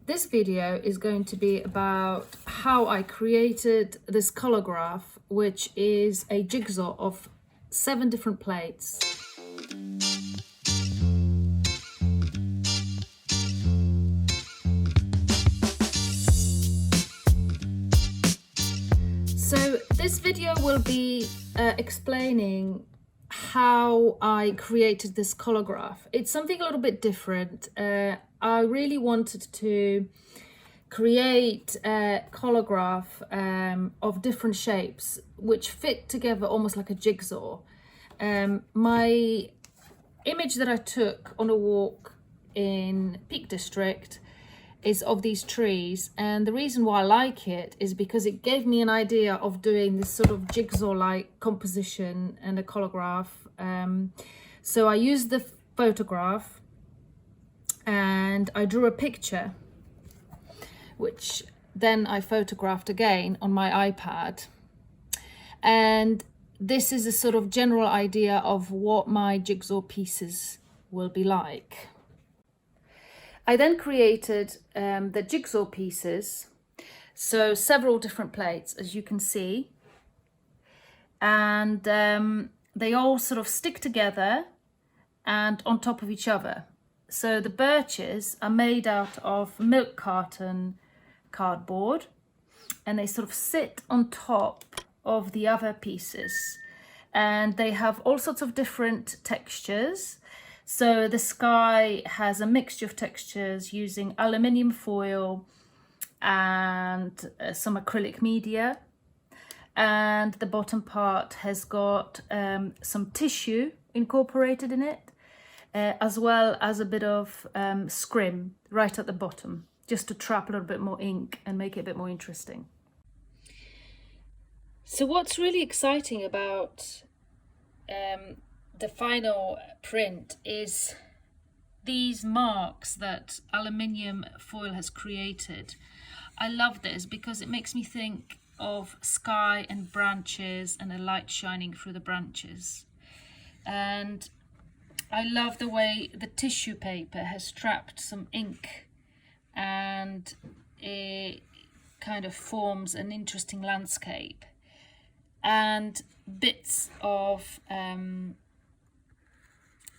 This video is going to be about how I created this Collagraph, which is a jigsaw of 7 different plates. So this video will be explaining how I created this Collagraph. It's something a little bit different. I really wanted to create a Collagraph of different shapes which fit together almost like a jigsaw. My image that I took on a walk in Peak District is of these trees, and the reason why I like it is because it gave me an idea of doing this sort of jigsaw-like composition and a Collagraph. So I used the photograph and I drew a picture, which then I photographed again on my iPad. And this is a sort of general idea of what my jigsaw pieces will be like. I then created the jigsaw pieces, so several different plates, as you can see, and they all sort of stick together and on top of each other. So the birches are made out of milk carton cardboard, and they sort of sit on top of the other pieces, and they have all sorts of different textures. So the sky has a mixture of textures using aluminium foil and some acrylic media, and the bottom part has got some tissue incorporated in it, as well as a bit of scrim right at the bottom, just to trap a little bit more ink and make it a bit more interesting. So what's really exciting about the final print is these marks that aluminium foil has created. I love this because it makes me think of sky and branches and a light shining through the branches. And I love the way the tissue paper has trapped some ink, and it kind of forms an interesting landscape, and bits of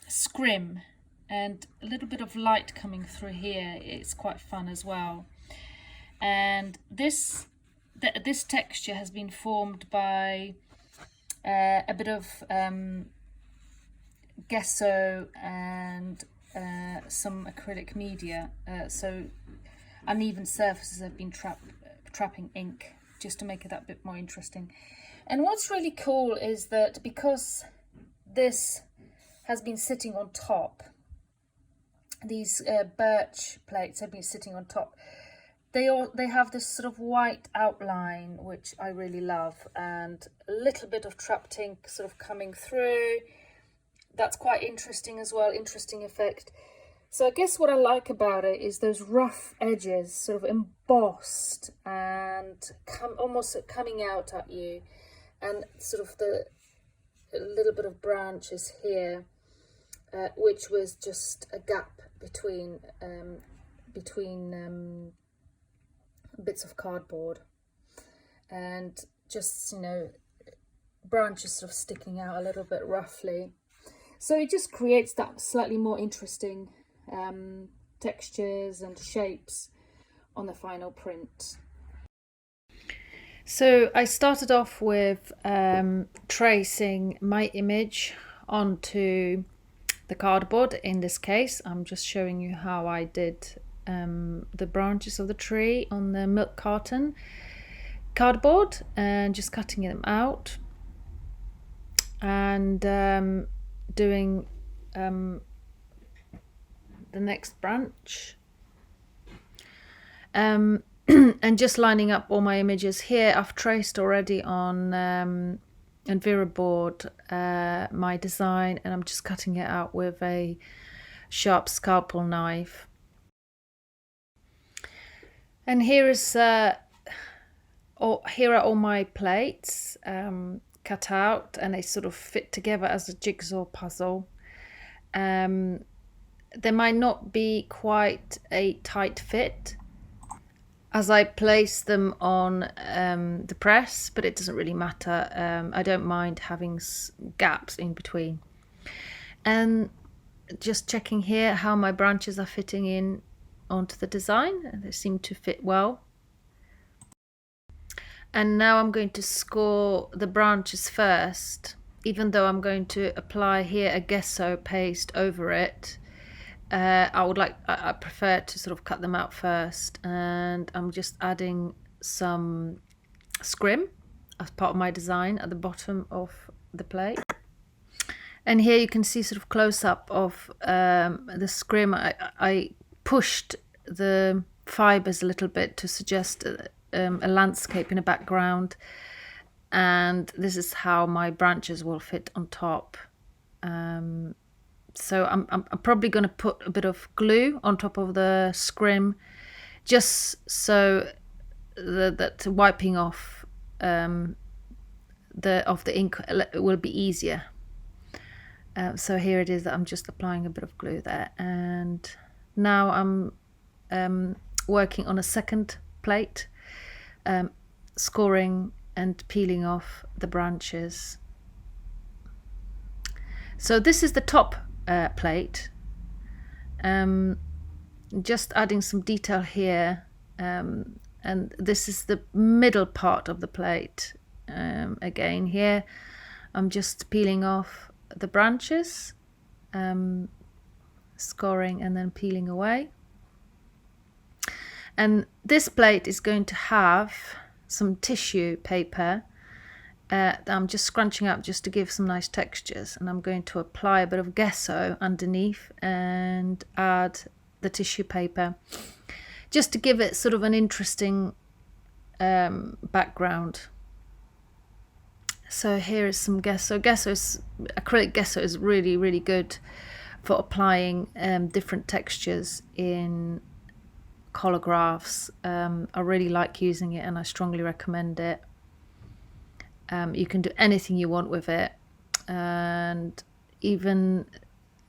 scrim and a little bit of light coming through here. It's quite fun as well. And this texture has been formed by a bit of gesso and some acrylic media, so uneven surfaces have been trapping ink just to make it that bit more interesting. And what's really cool is that because this has been sitting on top, these birch plates have been sitting on top, they have this sort of white outline, which I really love, and a little bit of trapped ink sort of coming through. That's quite interesting as well, interesting effect. So I guess what I like about it is those rough edges sort of embossed and almost coming out at you, and sort of the little bit of branches here, which was just a gap between bits of cardboard, and just, you know, branches sort of sticking out a little bit roughly. So it just creates that slightly more interesting textures and shapes on the final print. So I started off with tracing my image onto the cardboard. In this case, I'm just showing you how I did the branches of the tree on the milk carton cardboard, and just cutting them out and doing the next branch, and just lining up all my images here. I've traced already on Enviroboard my design, and I'm just cutting it out with a sharp scalpel knife. And here are all my plates cut out, and they sort of fit together as a jigsaw puzzle. There might not be quite a tight fit, as I place them on the press, but it doesn't really matter. I don't mind having gaps in between. And just checking here how my branches are fitting in onto the design. They seem to fit well. And now I'm going to score the branches first, even though I'm going to apply here a gesso paste over it. I prefer to sort of cut them out first, and I'm just adding some scrim as part of my design at the bottom of the plate. And here you can see sort of close up of the scrim. I pushed the fibers a little bit to suggest a landscape in the background, and this is how my branches will fit on top. So I'm probably going to put a bit of glue on top of the scrim, just so that wiping off the ink will be easier. So here it is that I'm just applying a bit of glue there, and now I'm working on a second plate, scoring and peeling off the branches. So this is the top plate. Just adding some detail here, and this is the middle part of the plate. Again here I'm just peeling off the branches, scoring and then peeling away. And this plate is going to have some tissue paper that I'm just scrunching up just to give some nice textures, and I'm going to apply a bit of gesso underneath and add the tissue paper just to give it sort of an interesting background. So here is some gesso. Acrylic gesso is really, really good for applying different textures in collagraphs. I really like using it, and I strongly recommend it. You can do anything you want with it, and even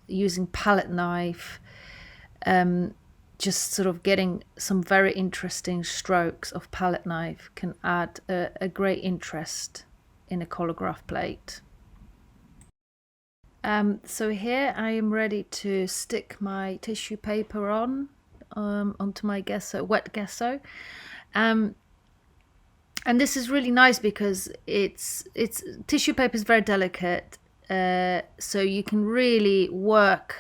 using palette knife, just sort of getting some very interesting strokes of palette knife can add a great interest in a collagraph plate. So here I am ready to stick my tissue paper onto my gesso, wet gesso. And this is really nice because it's tissue paper is very delicate, so you can really work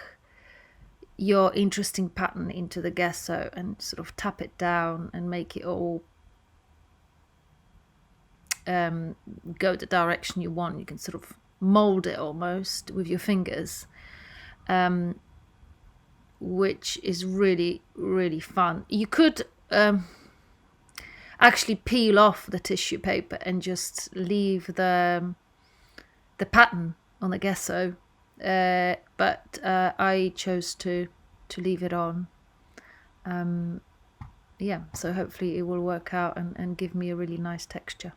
your interesting pattern into the gesso and sort of tap it down and make it all go the direction you want. You can sort of mold it almost with your fingers, which is really, really fun. You could actually peel off the tissue paper and just leave the pattern on the gesso, but I chose to leave it on. Yeah, so hopefully it will work out and give me a really nice texture.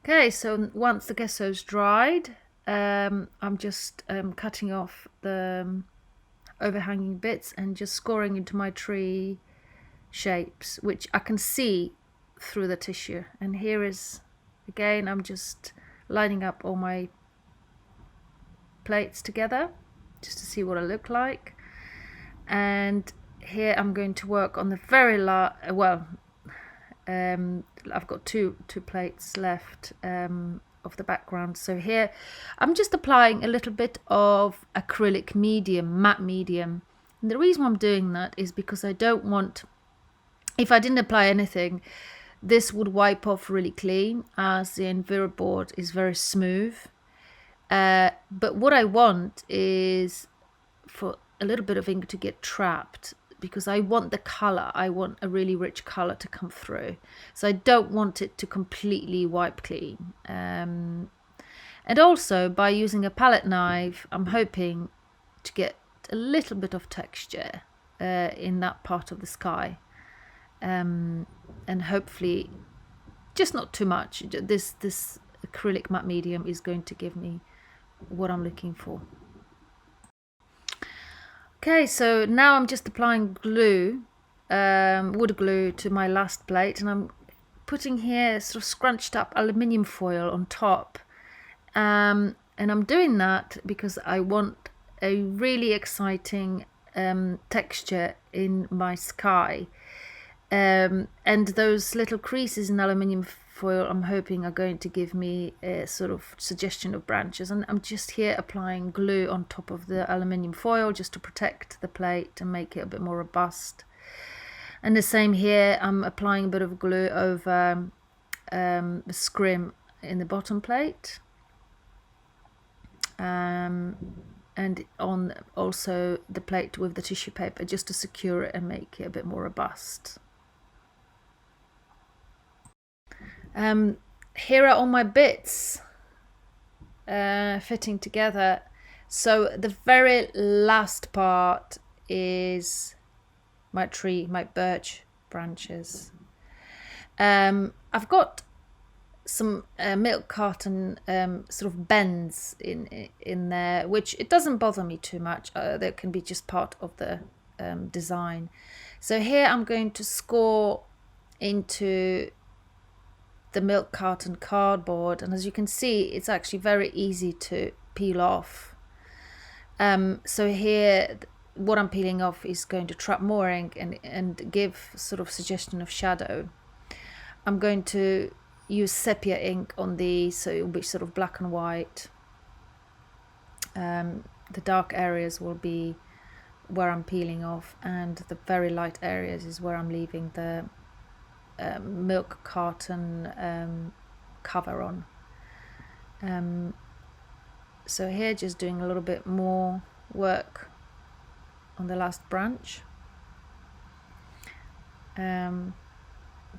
Okay, so once the gesso's dried, I'm just cutting off the overhanging bits and just scoring into my tree shapes, which I can see through the tissue. And here is, again, I'm just lining up all my plates together just to see what I look like. And here I'm going to work on the very last, I've got two plates left of the background. So here I'm just applying a little bit of acrylic medium, matte medium. And the reason I'm doing that is because I don't want, if I didn't apply anything, this would wipe off really clean, as the Enviroboard is very smooth. But what I want is for a little bit of ink to get trapped, because I want the color, I want a really rich color to come through. So I don't want it to completely wipe clean. And also by using a palette knife, I'm hoping to get a little bit of texture in that part of the sky. And hopefully just not too much. This acrylic matte medium is going to give me what I'm looking for. Okay, so now I'm just applying glue wood glue to my last plate, and I'm putting here sort of scrunched up aluminium foil on top. And I'm doing that because I want a really exciting texture in my sky. And those little creases in aluminium foil, I'm hoping, are going to give me a sort of suggestion of branches. And I'm just here applying glue on top of the aluminium foil just to protect the plate and make it a bit more robust. And the same here, I'm applying a bit of glue over the scrim in the bottom plate. And on also the plate with the tissue paper, just to secure it and make it a bit more robust. Here are all my bits fitting together. So the very last part is my tree, my birch branches. I've got some milk carton sort of bends in there, which it doesn't bother me too much. That can be just part of the design. So here I'm going to score into the milk carton cardboard, and as you can see, it's actually very easy to peel off. So here what I'm peeling off is going to trap more ink and give sort of suggestion of shadow. I'm going to use sepia ink on these, so it will be sort of black and white. The dark areas will be where I'm peeling off, and the very light areas is where I'm leaving the milk carton cover on. So here just doing a little bit more work on the last branch,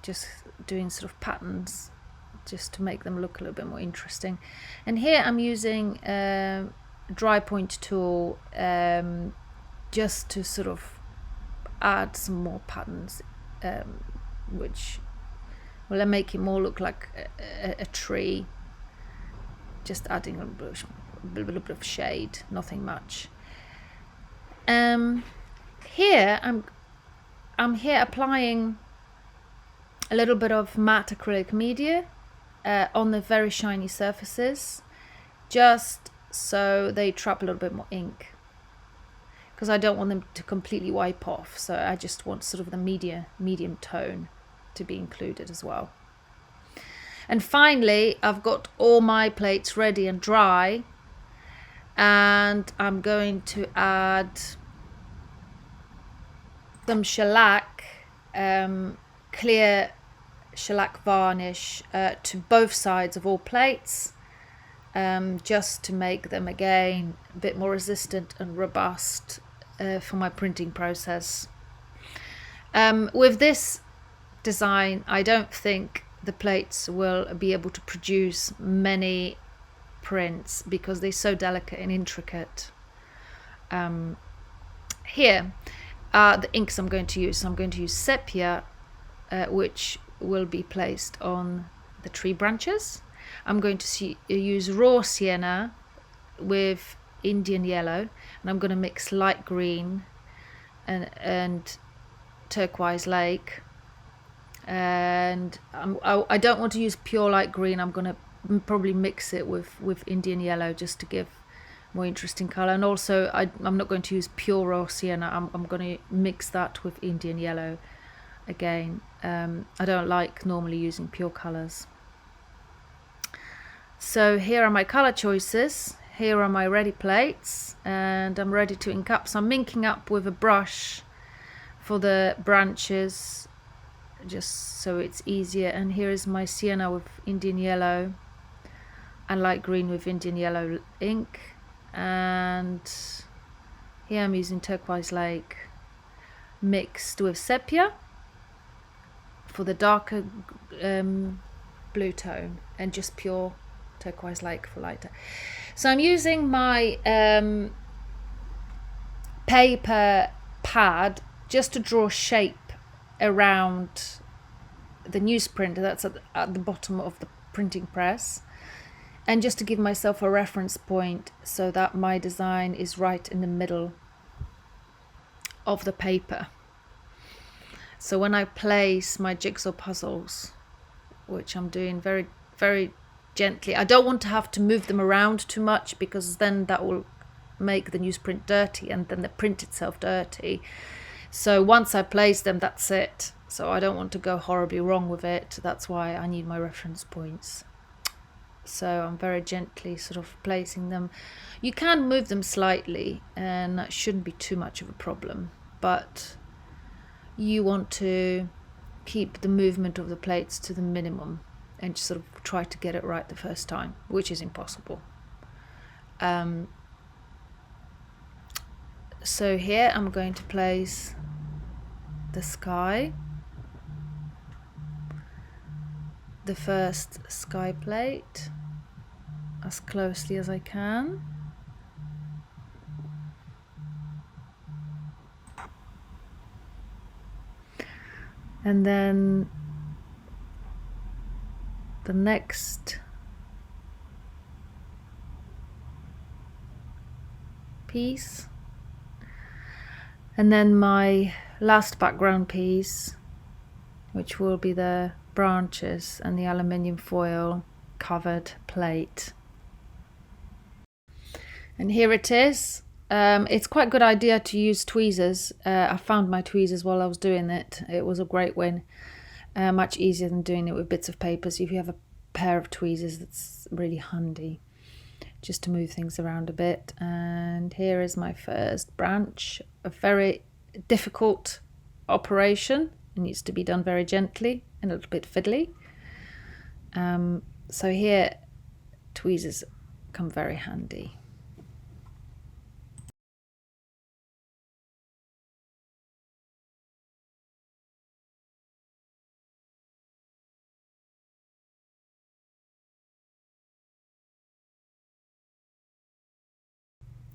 just doing sort of patterns just to make them look a little bit more interesting. And here I'm using a Drypoint tool just to sort of add some more patterns, which will make it more look like a tree, just adding a little bit of shade, nothing much. Here I'm here applying a little bit of matte acrylic media on the very shiny surfaces, just so they trap a little bit more ink, because I don't want them to completely wipe off, so I just want sort of the medium tone to be included as well. And finally, I've got all my plates ready and dry, and I'm going to add some shellac, clear shellac varnish to both sides of all plates, just to make them again a bit more resistant and robust for my printing process. With this design, I don't think the plates will be able to produce many prints because they're so delicate and intricate. Here are the inks I'm going to use. So I'm going to use sepia, which will be placed on the tree branches. I'm going to use raw sienna with Indian yellow, and I'm going to mix light green and turquoise lake. And I don't want to use pure light green. I'm going to probably mix it with Indian yellow just to give more interesting color. And also I'm not going to use pure raw sienna. I'm going to mix that with Indian yellow again. I don't like normally using pure colors. So here are my color choices. Here are my ready plates, and I'm ready to ink up. So I'm inking up with a brush for the branches, just so it's easier. And here is my sienna with Indian yellow and light green with Indian yellow ink. And here I'm using turquoise lake mixed with sepia for the darker blue tone, and just pure turquoise lake for lighter. So I'm using my paper pad just to draw shape around the newsprint that's at the bottom of the printing press, and just to give myself a reference point so that my design is right in the middle of the paper. So when I place my jigsaw puzzles, which I'm doing very, very gently, I don't want to have to move them around too much, because then that will make the newsprint dirty and then the print itself dirty. So once I place them, that's it. So I don't want to go horribly wrong with it. That's why I need my reference points. So I'm very gently sort of placing them. You can move them slightly and that shouldn't be too much of a problem, but you want to keep the movement of the plates to the minimum and just sort of try to get it right the first time, which is impossible. So here I'm going to place the sky, the first sky plate, as closely as I can. And then the next piece, and then my last background piece, which will be the branches and the aluminium foil covered plate. And here it is. It's quite a good idea to use tweezers. I found my tweezers while I was doing it. It was a great win. Much easier than doing it with bits of paper. So if you have a pair of tweezers, that's really handy just to move things around a bit. And here is my first branch. A very difficult operation. It needs to be done very gently and a little bit fiddly. So here tweezers come very handy.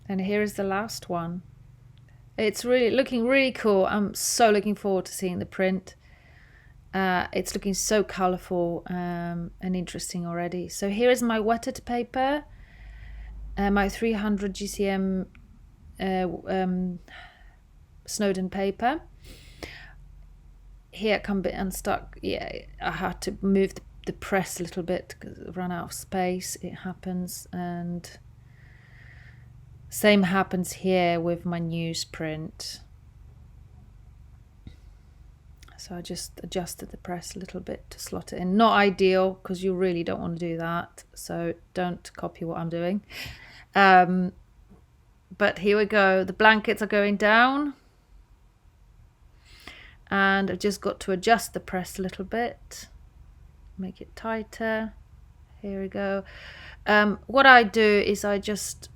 And here is the last one. It's really looking really cool. I'm so looking forward to seeing the print. It's looking so colourful and interesting already. So here is my wetted paper, my 300 GCM Snowden paper. Here it come a bit unstuck. Yeah, I had to move the press a little bit because it ran out of space. It happens. And same happens here with my newsprint. So I just adjusted the press a little bit to slot it in. Not ideal, because you really don't want to do that. So don't copy what I'm doing. But here we go. The blankets are going down. And I've just got to adjust the press a little bit. Make it tighter. Here we go. What I do is I just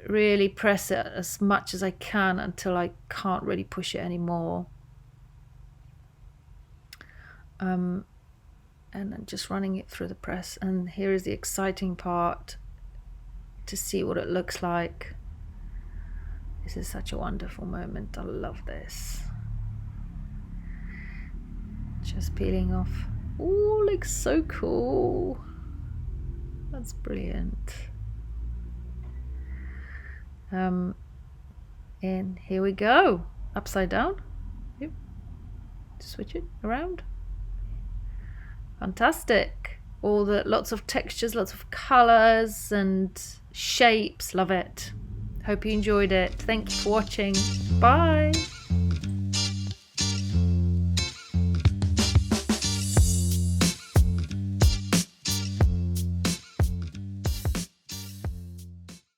really press it as much as I can until I can't really push it anymore. And I'm just running it through the press, and here is the exciting part, to see what it looks like. This is such a wonderful moment. I love this. Just peeling off. Oh, looks so cool. That's brilliant. And here we go, upside down. Yep. Switch it around. Fantastic. Lots of textures, lots of colors and shapes. Love it. Hope you enjoyed it. Thank you for watching. Bye.